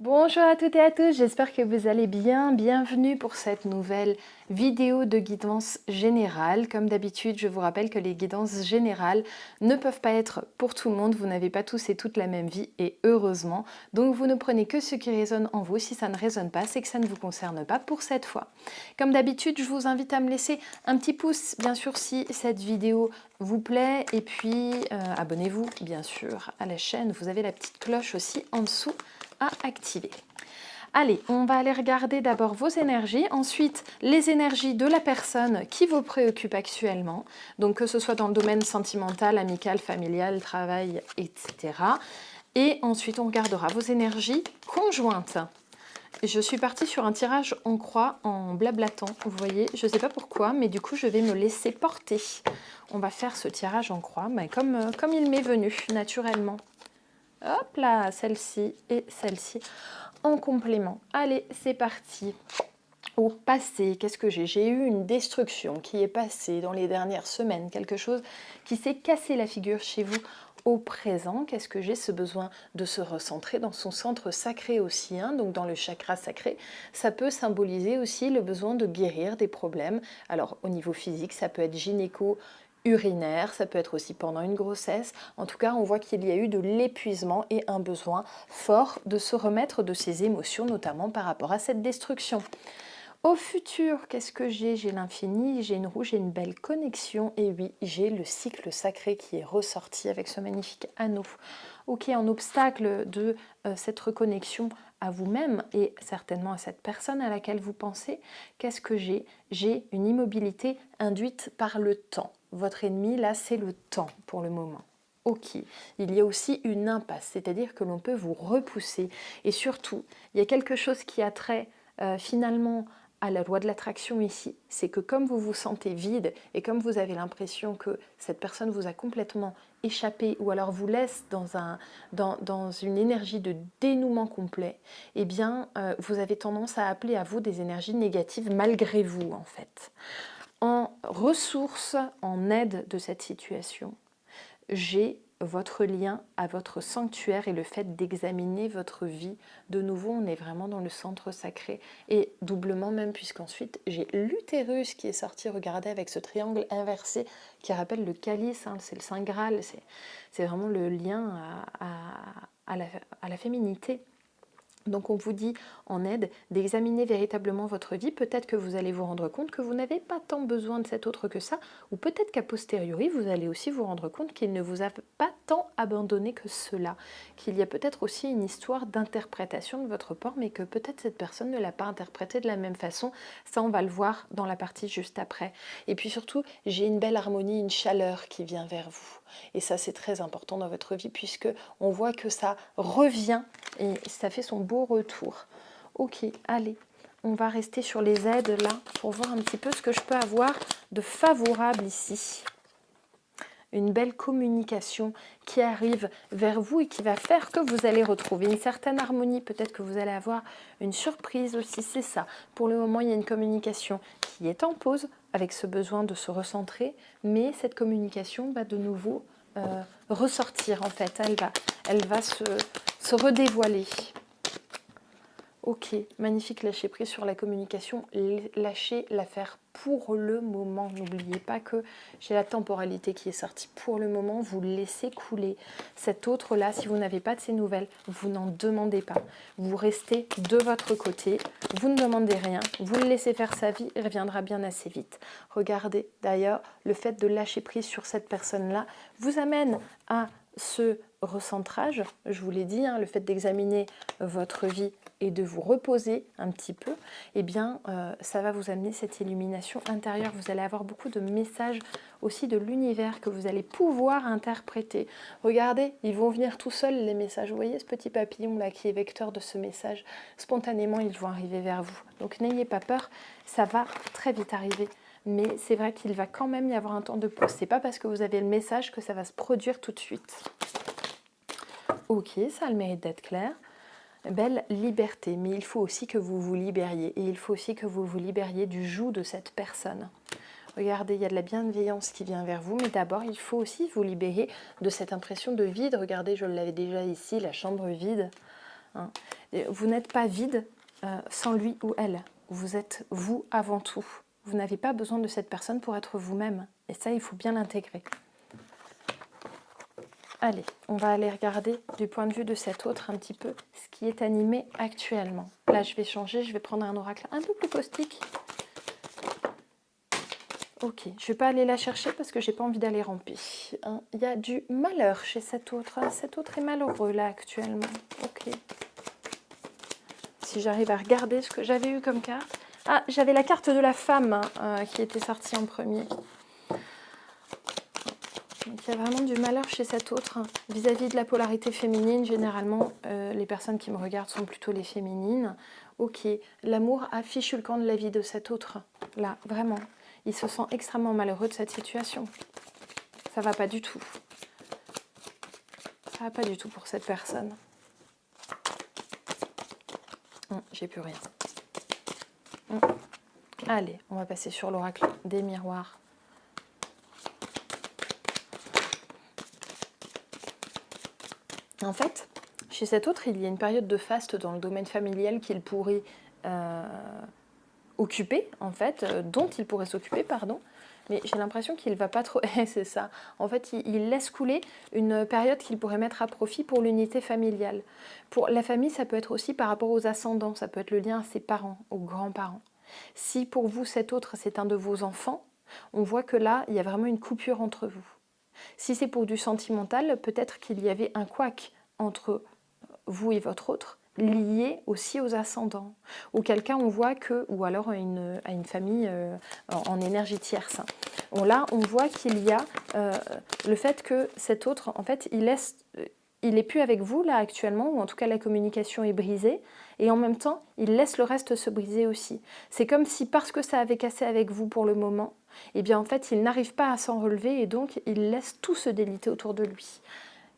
Bonjour à toutes et à tous, j'espère que vous allez bien. Bienvenue pour cette nouvelle vidéo de guidance générale. Comme d'habitude, je vous rappelle que les guidances générales ne peuvent pas être pour tout le monde. Vous n'avez pas tous et toutes la même vie et heureusement. Donc vous ne prenez que ce qui résonne en vous. Si ça ne résonne pas, c'est que ça ne vous concerne pas pour cette fois. Comme d'habitude, je vous invite à me laisser un petit pouce, bien sûr, si cette vidéo vous plaît. Et puis, abonnez-vous, bien sûr, à la chaîne. Vous avez la petite cloche aussi en dessous à activer. Allez, on va aller regarder d'abord vos énergies, ensuite les énergies de la personne qui vous préoccupe actuellement, donc que ce soit dans le domaine sentimental, amical, familial, travail, etc. Et ensuite on regardera vos énergies conjointes. Je suis partie sur un tirage en croix en blablatant, vous voyez, je ne sais pas pourquoi, mais du coup je vais me laisser porter. On va faire ce tirage en croix, mais comme il m'est venu naturellement. Hop là, celle-ci et celle-ci en complément. Allez, c'est parti. Au passé, qu'est-ce que j'ai? J'ai eu une destruction qui est passée dans les dernières semaines, quelque chose qui s'est cassé la figure chez vous. Au présent, qu'est-ce que j'ai? Ce besoin de se recentrer dans son centre sacré aussi, hein, donc dans le chakra sacré. Ça peut symboliser aussi le besoin de guérir des problèmes. Alors au niveau physique, ça peut être gynéco, urinaire, ça peut être aussi pendant une grossesse. En tout cas, on voit qu'il y a eu de l'épuisement et un besoin fort de se remettre de ses émotions, notamment par rapport à cette destruction. Au futur, qu'est-ce que j'ai? J'ai l'infini, j'ai une roue, j'ai une belle connexion et oui, j'ai le cycle sacré qui est ressorti avec ce magnifique anneau. Ok, en obstacle de cette reconnexion à vous-même et certainement à cette personne à laquelle vous pensez, qu'est-ce que j'ai? J'ai une immobilité induite par le temps. Votre ennemi, là, c'est le temps pour le moment. Ok, il y a aussi une impasse, c'est-à-dire que l'on peut vous repousser. Et surtout, il y a quelque chose qui a trait finalement à la loi de l'attraction ici, c'est que comme vous vous sentez vide et comme vous avez l'impression que cette personne vous a complètement échappé ou alors vous laisse dans une énergie de dénouement complet, eh bien vous avez tendance à appeler à vous des énergies négatives malgré vous en fait. En ressources, en aide de cette situation, j'ai votre lien à votre sanctuaire et le fait d'examiner votre vie. De nouveau, on est vraiment dans le centre sacré et doublement même puisqu'ensuite j'ai l'utérus qui est sorti, regardez, avec ce triangle inversé qui rappelle le calice, hein, c'est le Saint Graal, c'est vraiment le lien à la féminité. Donc on vous dit en aide d'examiner véritablement votre vie. Peut-être que vous allez vous rendre compte que vous n'avez pas tant besoin de cet autre que ça, ou peut-être qu'à posteriori, vous allez aussi vous rendre compte qu'il ne vous a pas tant abandonné que cela, qu'il y a peut-être aussi une histoire d'interprétation de votre part, mais que peut-être cette personne ne l'a pas interprété de la même façon. Ça, on va le voir dans la partie juste après. Et puis surtout, j'ai une belle harmonie, une chaleur qui vient vers vous. Et ça, c'est très important dans votre vie, puisque on voit que ça revient et ça fait son beau retour. Ok, allez, on va rester sur les aides là pour voir un petit peu ce que je peux avoir de favorable ici. Une belle communication qui arrive vers vous et qui va faire que vous allez retrouver une certaine harmonie. Peut-être que vous allez avoir une surprise aussi, c'est ça. Pour le moment, il y a une communication qui est en pause avec ce besoin de se recentrer, mais cette communication va de nouveau ressortir en fait. Elle va se redévoiler. Ok, magnifique lâcher prise sur la communication, lâcher l'affaire pour le moment. N'oubliez pas que j'ai la temporalité qui est sortie. Pour le moment, vous laissez couler. Cet autre-là, si vous n'avez pas de ces nouvelles, vous n'en demandez pas. Vous restez de votre côté, vous ne demandez rien, vous le laissez faire sa vie, il reviendra bien assez vite. Regardez, d'ailleurs, le fait de lâcher prise sur cette personne-là vous amène à ce recentrage, je vous l'ai dit, hein, le fait d'examiner votre vie et de vous reposer un petit peu, eh bien, ça va vous amener cette illumination intérieure. Vous allez avoir beaucoup de messages aussi de l'univers que vous allez pouvoir interpréter. Regardez, ils vont venir tout seuls, les messages. Vous voyez ce petit papillon là qui est vecteur de ce message. Spontanément, ils vont arriver vers vous. Donc n'ayez pas peur, ça va très vite arriver. Mais c'est vrai qu'il va quand même y avoir un temps de pause. C'est pas parce que vous avez le message que ça va se produire tout de suite. Ok, ça a le mérite d'être clair. Belle liberté, mais il faut aussi que vous vous libériez. Et il faut aussi que vous vous libériez du joug de cette personne. Regardez, il y a de la bienveillance qui vient vers vous, mais d'abord, il faut aussi vous libérer de cette impression de vide. Regardez, je l'avais déjà ici, la chambre vide. hein. Vous n'êtes pas vide sans lui ou elle. Vous êtes vous avant tout. Vous n'avez pas besoin de cette personne pour être vous-même. Et ça, il faut bien l'intégrer. Allez, on va aller regarder du point de vue de cet autre un petit peu ce qui est animé actuellement. Là, je vais changer, je vais prendre un oracle un peu plus caustique. Ok, je ne vais pas aller la chercher parce que j'ai pas envie d'aller ramper. Hein, il y a du malheur chez cet autre. Cet autre est malheureux là actuellement. Ok. Si j'arrive à regarder ce que j'avais eu comme carte. Ah, j'avais la carte de la femme qui était sortie en premier. Donc, il y a vraiment du malheur chez cet autre. Vis-à-vis de la polarité féminine, généralement, les personnes qui me regardent sont plutôt les féminines. Ok, l'amour affiche le camp de la vie de cet autre. Là, vraiment. Il se sent extrêmement malheureux de cette situation. Ça va pas du tout. Ça va pas du tout pour cette personne. J'ai plus rien. Allez, on va passer sur l'oracle des miroirs. En fait, chez cet autre, il y a une période de faste dans le domaine familial qu'il pourrait occuper, en fait, dont il pourrait s'occuper, pardon. Mais j'ai l'impression qu'il ne va pas trop... c'est ça. En fait, il laisse couler une période qu'il pourrait mettre à profit pour l'unité familiale. Pour la famille, ça peut être aussi par rapport aux ascendants. Ça peut être le lien à ses parents, aux grands-parents. Si pour vous, cet autre, c'est un de vos enfants, on voit que là, il y a vraiment une coupure entre vous. Si c'est pour du sentimental, peut-être qu'il y avait un couac entre vous et votre autre, lié aussi aux ascendants. Ou quelqu'un, on voit que, ou alors à une famille en énergie tierce. Là, on voit qu'il y a le fait que cet autre, en fait, il n'est plus avec vous là actuellement, ou en tout cas la communication est brisée, et en même temps, il laisse le reste se briser aussi. C'est comme si, parce que ça avait cassé avec vous pour le moment, eh bien en fait, il n'arrive pas à s'en relever, et donc il laisse tout se déliter autour de lui.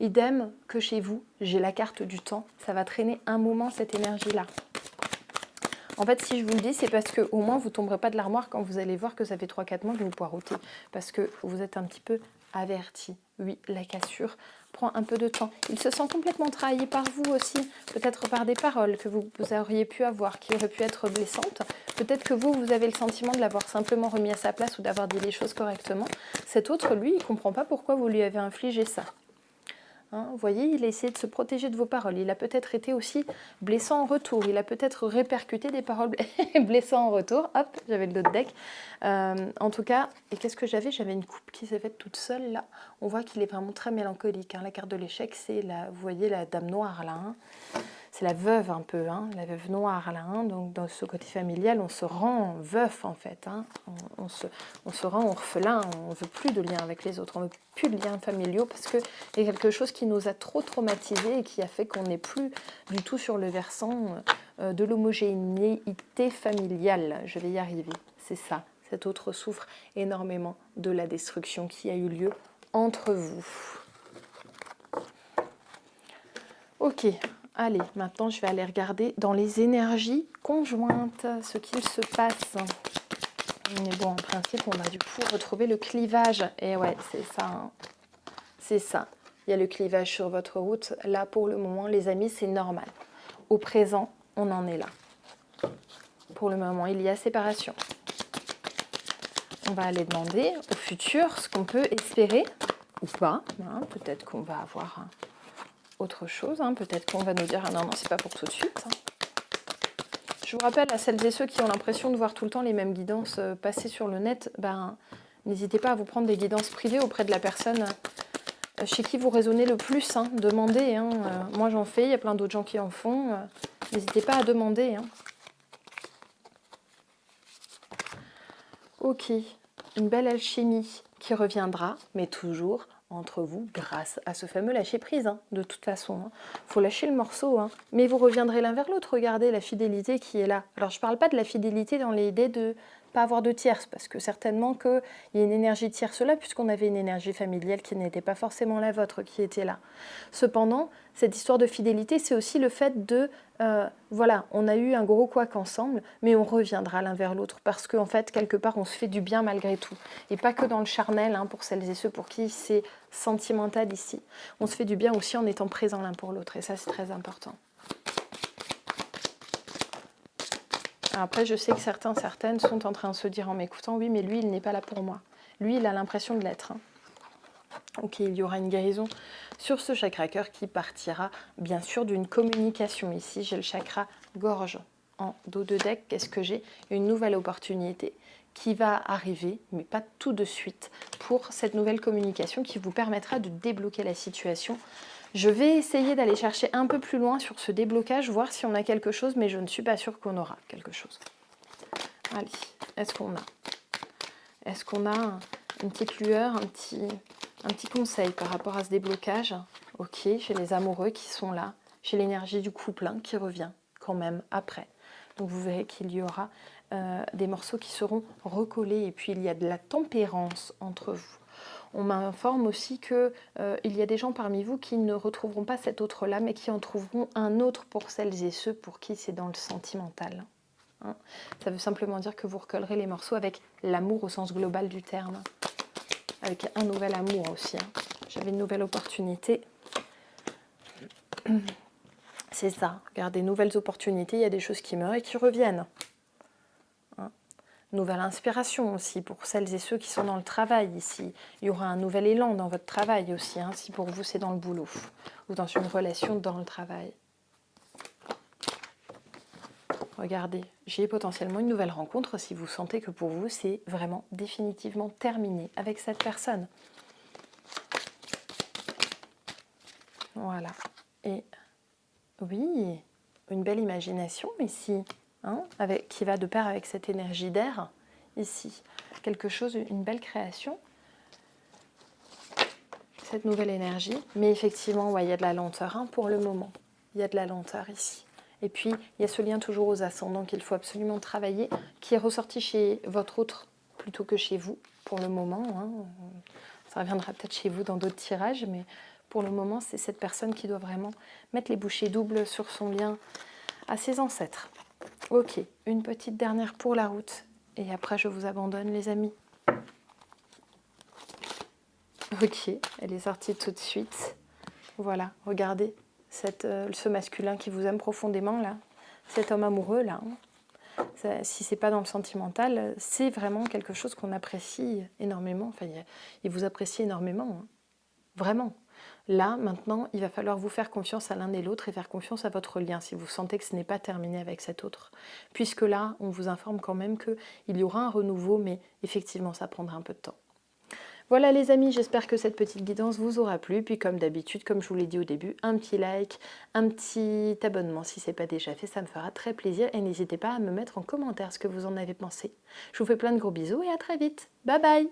Idem que chez vous, j'ai la carte du temps, ça va traîner un moment cette énergie-là. En fait, si je vous le dis, c'est parce qu'au moins vous ne tomberez pas de l'armoire quand vous allez voir que ça fait 3-4 mois que vous poirotez, parce que vous êtes un petit peu averti. Oui, la cassure prend un peu de temps. Il se sent complètement trahi par vous aussi, peut-être par des paroles que vous auriez pu avoir, qui auraient pu être blessantes. Peut-être que vous avez le sentiment de l'avoir simplement remis à sa place ou d'avoir dit les choses correctement. Cet autre, lui, il ne comprend pas pourquoi vous lui avez infligé ça. Hein, vous voyez, il a essayé de se protéger de vos paroles. Il a peut-être été aussi blessant en retour. Il a peut-être répercuté des paroles blessantes en retour. Hop, j'avais le dos de deck. En tout cas, et qu'est-ce que j'avais? J'avais une coupe qui s'est faite toute seule là. On voit qu'il est vraiment très mélancolique. Hein. La carte de l'échec, c'est vous voyez la dame noire là. Hein. C'est la veuve un peu, hein, la veuve noire là. Hein. Donc dans ce côté familial, on se rend veuf en fait. Hein. On se rend orphelin. On ne veut plus de lien avec les autres. On ne veut plus de liens familiaux parce qu'il y a quelque chose qui nous a trop traumatisés et qui a fait qu'on n'est plus du tout sur le versant de l'homogénéité familiale. Je vais y arriver. C'est ça. Cet autre souffre énormément de la destruction qui a eu lieu entre vous. Ok. Allez, maintenant je vais aller regarder dans les énergies conjointes ce qu'il se passe. Mais bon, en principe, on va du coup retrouver le clivage. Et ouais, c'est ça. Hein. C'est ça. Il y a le clivage sur votre route. Là, pour le moment, les amis, c'est normal. Au présent, on en est là. Pour le moment, il y a séparation. On va aller demander au futur ce qu'on peut espérer ou pas. Hein. Peut-être qu'on va avoir... autre chose, hein. Peut-être qu'on va nous dire « Ah non, non, c'est pas pour tout de suite hein. ». Je vous rappelle à celles et ceux qui ont l'impression de voir tout le temps les mêmes guidances passer sur le net, n'hésitez pas à vous prendre des guidances privées auprès de la personne chez qui vous raisonnez le plus. Hein. Demandez, hein. Moi j'en fais, il y a plein d'autres gens qui en font. N'hésitez pas à demander. Hein. Ok, une belle alchimie qui reviendra, mais toujours entre vous grâce à ce fameux lâcher-prise. Hein, de toute façon, il faut lâcher le morceau. Hein, mais vous reviendrez l'un vers l'autre. Regardez la fidélité qui est là. Alors, je ne parle pas de la fidélité dans l'idée de ne pas avoir de tierce, parce que certainement qu'il y a une énergie tierce là, puisqu'on avait une énergie familiale qui n'était pas forcément la vôtre qui était là. Cependant, cette histoire de fidélité, c'est aussi le fait de... voilà, on a eu un gros couac ensemble, mais on reviendra l'un vers l'autre, parce qu'en fait, quelque part, on se fait du bien malgré tout. Et pas que dans le charnel, hein, pour celles et ceux pour qui c'est sentimental ici. On se fait du bien aussi en étant présent l'un pour l'autre, et ça, c'est très important. Après, je sais que certaines sont en train de se dire en m'écoutant, oui, mais lui, il n'est pas là pour moi. Lui, il a l'impression de l'être. Hein. Ok, il y aura une guérison sur ce chakra cœur qui partira bien sûr d'une communication. Ici, j'ai le chakra gorge en dos de deck. Qu'est-ce que j'ai? Une nouvelle opportunité qui va arriver, mais pas tout de suite, pour cette nouvelle communication qui vous permettra de débloquer la situation. Je vais essayer d'aller chercher un peu plus loin sur ce déblocage, voir si on a quelque chose, mais je ne suis pas sûre qu'on aura quelque chose. Allez, est-ce qu'on a une petite lueur, un petit conseil par rapport à ce déblocage? Ok, j'ai les amoureux qui sont là, j'ai l'énergie du couple hein, qui revient quand même après. Donc vous verrez qu'il y aura des morceaux qui seront recollés et puis il y a de la tempérance entre vous. On m'informe aussi qu'il y a des gens parmi vous qui ne retrouveront pas cet autre-là, mais qui en trouveront un autre pour celles et ceux pour qui c'est dans le sentimental. Hein. Ça veut simplement dire que vous recollerez les morceaux avec l'amour au sens global du terme. Avec un nouvel amour aussi. Hein. J'avais une nouvelle opportunité. C'est ça, regardez, nouvelles opportunités, il y a des choses qui meurent et qui reviennent. Hein. Nouvelle inspiration aussi pour celles et ceux qui sont dans le travail ici. Il y aura un nouvel élan dans votre travail aussi, hein, si pour vous c'est dans le boulot ou dans une relation dans le travail. Regardez, j'ai potentiellement une nouvelle rencontre si vous sentez que pour vous c'est vraiment définitivement terminé avec cette personne. Voilà. Et oui, une belle imagination ici, hein, qui va de pair avec cette énergie d'air ici. Quelque chose, une belle création, cette nouvelle énergie. Mais effectivement, ouais, il y a de la lenteur hein, pour le moment. Il y a de la lenteur ici. Et puis, il y a ce lien toujours aux ascendants qu'il faut absolument travailler, qui est ressorti chez votre autre plutôt que chez vous pour le moment. Hein. Ça reviendra peut-être chez vous dans d'autres tirages, mais pour le moment, c'est cette personne qui doit vraiment mettre les bouchées doubles sur son lien à ses ancêtres. Ok, une petite dernière pour la route. Et après, je vous abandonne, les amis. Ok, elle est sortie tout de suite. Voilà, regardez ce masculin qui vous aime profondément, là. Cet homme amoureux, là. Si c'est pas dans le sentimental, c'est vraiment quelque chose qu'on apprécie énormément. Enfin, il vous apprécie énormément. Hein. Vraiment. Là, maintenant, il va falloir vous faire confiance à l'un et l'autre et faire confiance à votre lien si vous sentez que ce n'est pas terminé avec cet autre. Puisque là, on vous informe quand même qu'il y aura un renouveau, mais effectivement, ça prendra un peu de temps. Voilà les amis, j'espère que cette petite guidance vous aura plu. Puis comme d'habitude, comme je vous l'ai dit au début, un petit like, un petit abonnement si ce n'est pas déjà fait, ça me fera très plaisir. Et n'hésitez pas à me mettre en commentaire ce que vous en avez pensé. Je vous fais plein de gros bisous et à très vite. Bye bye!